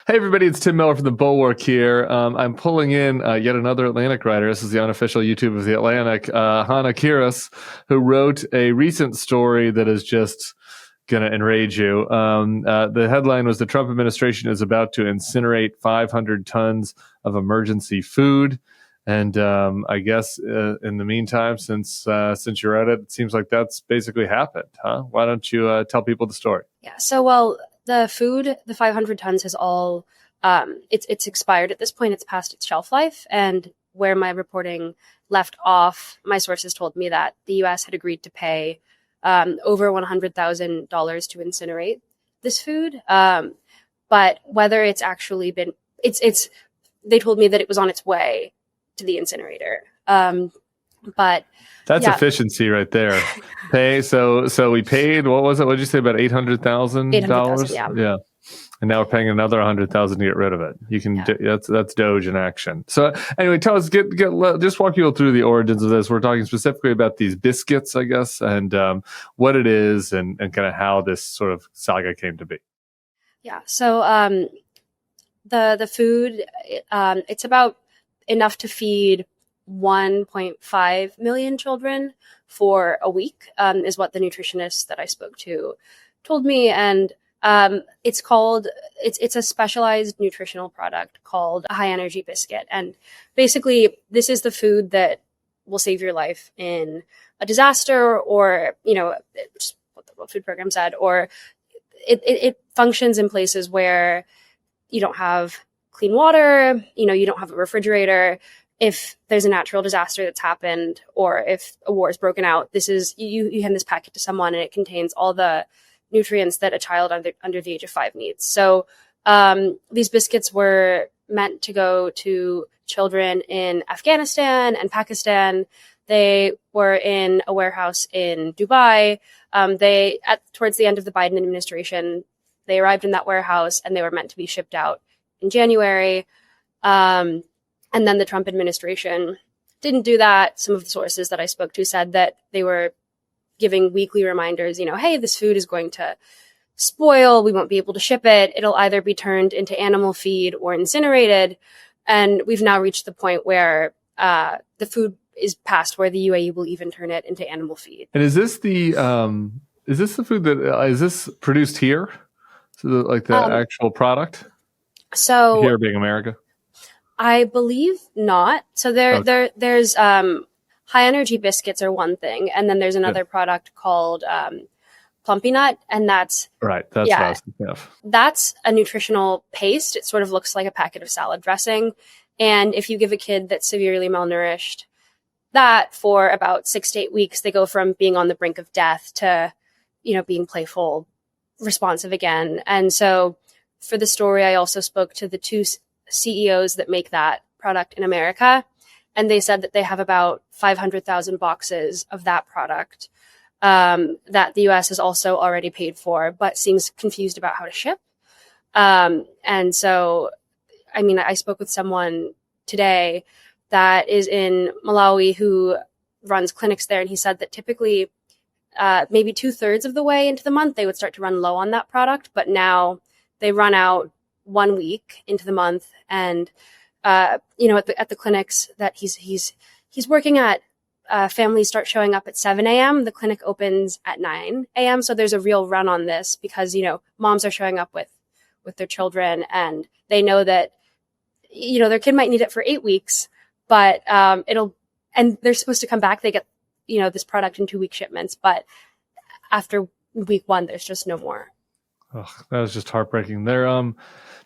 Hey, everybody, it's Tim Miller from the Bulwark here. I'm pulling in yet another Atlantic writer. This is the unofficial YouTube of the Atlantic, Hana Kiros, who wrote a recent story that is just going to enrage you. The headline was, "The Trump administration is about to incinerate 500 tons of emergency food." And I guess in the meantime, since you read it, it seems like that's basically happened, huh? Why don't you tell people the story? Yeah, so the food, the 500 tons has all, it's expired at this point. It's past its shelf life. And where my reporting left off, my sources told me that the U.S. had agreed to pay over $100,000 to incinerate this food. But whether it's actually been, they told me that it was on its way to the incinerator. But that's efficiency right there. So we paid, what was it? What did you say, about $800,000? $800,000, yeah. And now we're paying another $100,000 to get rid of it. You can that's Doge in action. So anyway, tell us, just walk you through the origins of this. We're talking specifically about these biscuits, I guess, and what it is and kind of how this sort of saga came to be. Yeah. So the food, it's about enough to feed 1.5 million children for a week, is what the nutritionist that I spoke to told me. And it's a specialized nutritional product called a high energy biscuit. And basically this is the food that will save your life in a disaster, or, just what the World Food Program said, or it functions in places where you don't have clean water, you don't have a refrigerator. If there's a natural disaster that's happened, or if a war is broken out, this is, you hand this packet to someone and it contains all the nutrients that a child under the age of 5 needs. So these biscuits were meant to go to children in Afghanistan and Pakistan. They were in a warehouse in Dubai. Towards the end of the Biden administration, they arrived in that warehouse and they were meant to be shipped out in January. And then the Trump administration didn't do that. Some of the sources that I spoke to said that they were giving weekly reminders, hey, this food is going to spoil. We won't be able to ship it. It'll either be turned into animal feed or incinerated. And we've now reached the point where the food is past where the UAE will even turn it into animal feed. And is this the food that is this produced here? So the actual product? So here being America? I believe not. So there's high energy biscuits are one thing, and then there's another product called Plumpy Nut, and that's right. That's what I was thinking of. That's a nutritional paste. It sort of looks like a packet of salad dressing, and if you give a kid that's severely malnourished that for about 6 to 8 weeks, they go from being on the brink of death to being playful, responsive again. And so for the story, I also spoke to the two CEOs that make that product in America. And they said that they have about 500,000 boxes of that product that the US has also already paid for, but seems confused about how to ship. And so, I spoke with someone today that is in Malawi who runs clinics there. And he said that typically maybe 2/3 of the way into the month, they would start to run low on that product. But now they run out 1 week into the month, and at the clinics that he's working at, families start showing up at 7 a.m. The clinic opens at 9 a.m. So there's a real run on this because moms are showing up with their children, and they know that their kid might need it for 8 weeks, but and they're supposed to come back. They get this product in 2-week shipments, but after week 1, there's just no more. Oh, that was just heartbreaking. There,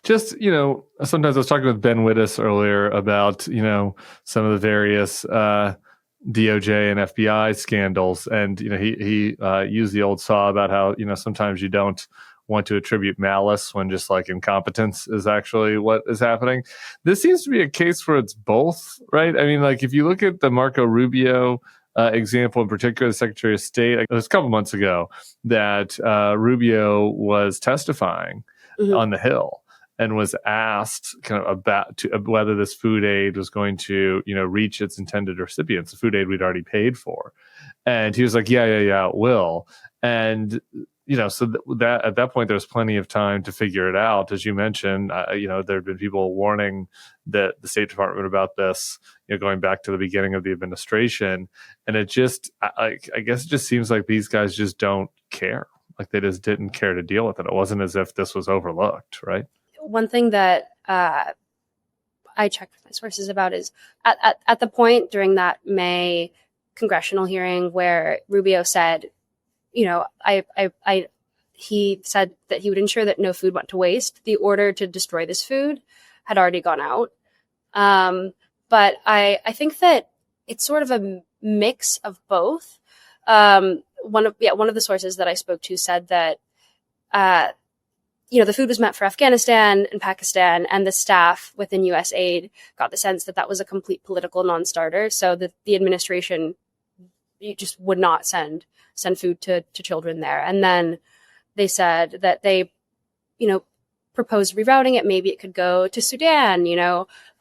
sometimes I was talking with Ben Wittes earlier about, some of the various DOJ and FBI scandals. And, he used the old saw about how, sometimes you don't want to attribute malice when just like incompetence is actually what is happening. This seems to be a case where it's both, right? If you look at the Marco Rubio example in particular, the Secretary of State, it was a couple months ago that Rubio was testifying on the Hill and was asked kind of about whether this food aid was going to, reach its intended recipients, the food aid we'd already paid for. And he was like, yeah, it will. And so that at that point, there's plenty of time to figure it out. As you mentioned, there have been people warning the State Department about this, going back to the beginning of the administration. And it just, I guess it just seems like these guys just don't care. Like they just didn't care to deal with it. It wasn't as if this was overlooked, right? One thing that I checked with my sources about is at the point during that May congressional hearing where Rubio said, he said that he would ensure that no food went to waste. The order to destroy this food had already gone out. But I think that it's sort of a mix of both. One of the sources that I spoke to said that, the food was meant for Afghanistan and Pakistan, and the staff within USAID got the sense that that was a complete political non-starter. So that the administration just would not send food to children there. And then they said that they, proposed rerouting it. Maybe it could go to Sudan,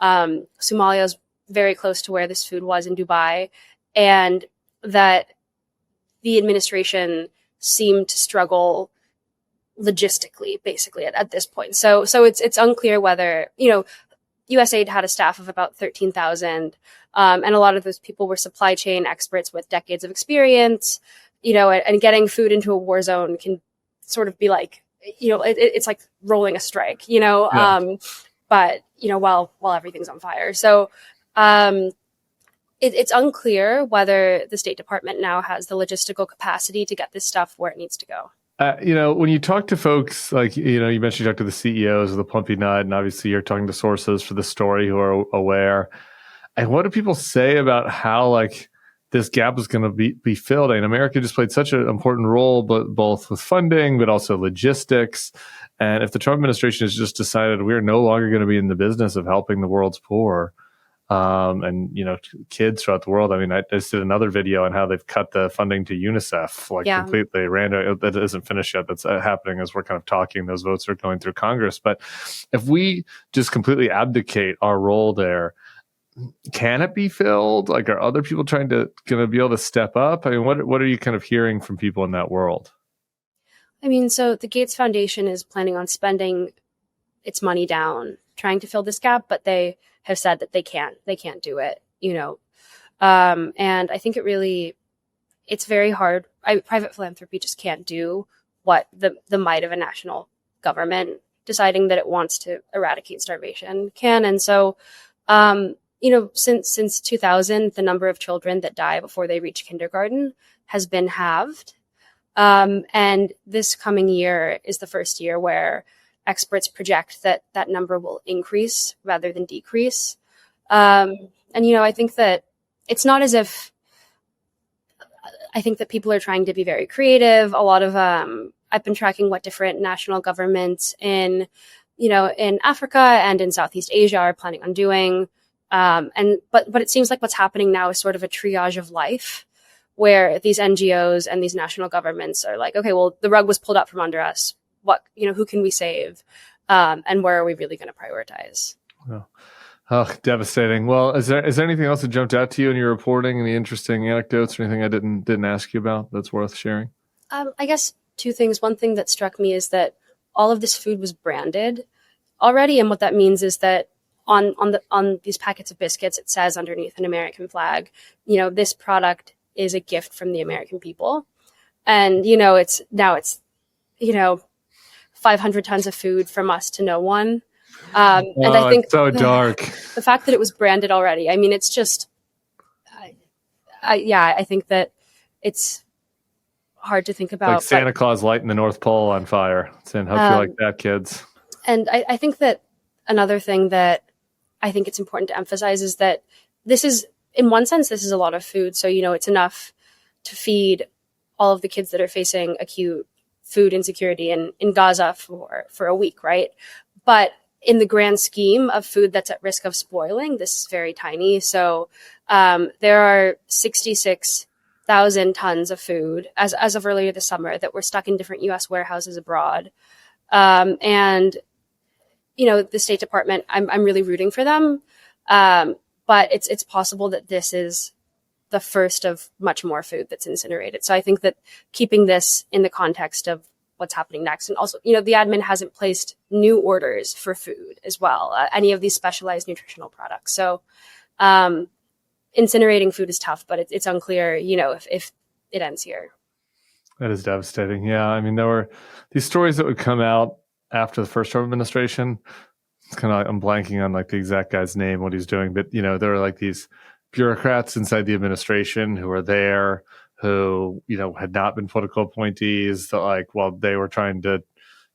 Somalia is very close to where this food was in Dubai, and that the administration seemed to struggle logistically, basically at this point. So it's unclear whether, USAID had a staff of about 13,000. And a lot of those people were supply chain experts with decades of experience, and getting food into a war zone can sort of be like, it's like rolling a strike, Yeah. but, while everything's on fire. So, it's unclear whether the State Department now has the logistical capacity to get this stuff where it needs to go. When you talk to folks, like, you mentioned you talk to the CEOs of the Plumpy Nut, and obviously you're talking to sources for the story who are aware. And what do people say about how, like, this gap is going to be filled? And America just played such an important role, but both with funding, but also logistics. And if the Trump administration has just decided we're no longer going to be in the business of helping the world's poor, and kids throughout the world. I mean, I just did another video on how they've cut the funding to UNICEF, completely random. That isn't finished yet. That's happening as we're kind of talking. Those votes are going through Congress. But if we just completely abdicate our role there, can it be filled? Like, are other people going to be able to step up? I mean, what are you kind of hearing from people in that world? I mean, so the Gates Foundation is planning on spending its money down, trying to fill this gap, but they have said that they can't do it, and I think it's very hard. Private philanthropy just can't do what the might of a national government deciding that it wants to eradicate starvation can. And so, since 2000, the number of children that die before they reach kindergarten has been halved. And this coming year is the first year where experts project that number will increase rather than decrease. And, I think that it's not as if I think that people are trying to be very creative. A lot of, I've been tracking what different national governments in Africa and in Southeast Asia are planning on doing. But it seems like what's happening now is sort of a triage of life, where these NGOs and these national governments are like, okay, well, the rug was pulled out from under us. Who can we save? And where are we really going to prioritize? Oh, devastating. Well, is there anything else that jumped out to you in your reporting? Any interesting anecdotes or anything I didn't ask you about that's worth sharing? I guess two things. One thing that struck me is that all of this food was branded already. And what that means is that on these packets of biscuits, it says underneath an American flag, this product is a gift from the American people. And, it's 500 tons of food from us to no one. And I think it's so dark. The fact that it was branded already, I mean, it's just, I think that it's hard to think about. Like Santa Claus lighting the North Pole on fire. Saying, hope you like that, kids. And I think that another thing that I think it's important to emphasize is that this is, in one sense, this is a lot of food. So, it's enough to feed all of the kids that are facing acute food insecurity in Gaza for a week, right? But in the grand scheme of food that's at risk of spoiling, this is very tiny. So there are 66,000 tons of food as of earlier this summer that were stuck in different U.S. warehouses abroad. And, the State Department, I'm really rooting for them. But it's possible that this is the first of much more food that's incinerated. So I think that keeping this in the context of what's happening next. And also, the admin hasn't placed new orders for food as well, any of these specialized nutritional products. So incinerating food is tough, but it's unclear, if it ends here. That is devastating. Yeah. I mean, there were these stories that would come out after the first Trump administration. It's kind of like, I'm blanking on like the exact guy's name, what he's doing, but there were like these bureaucrats inside the administration who were there, who, had not been political appointees, that like, while they were trying to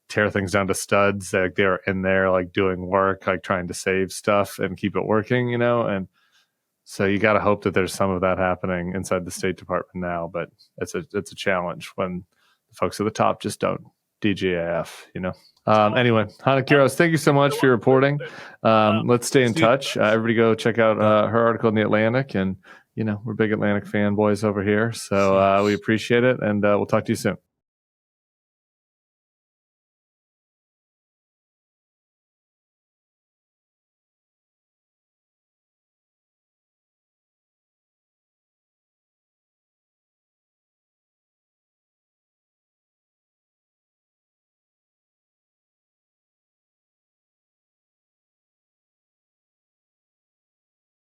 tear things down to studs, like they were in there like doing work, like trying to save stuff and keep it working, and so you got to hope that there's some of that happening inside the State Department now, but it's a challenge when the folks at the top just don't DGAF, Anyway, Hana Kiros, thank you so much for your reporting. Let's stay in touch. Everybody go check out her article in The Atlantic, and we're big Atlantic fanboys over here, so we appreciate it, and we'll talk to you soon.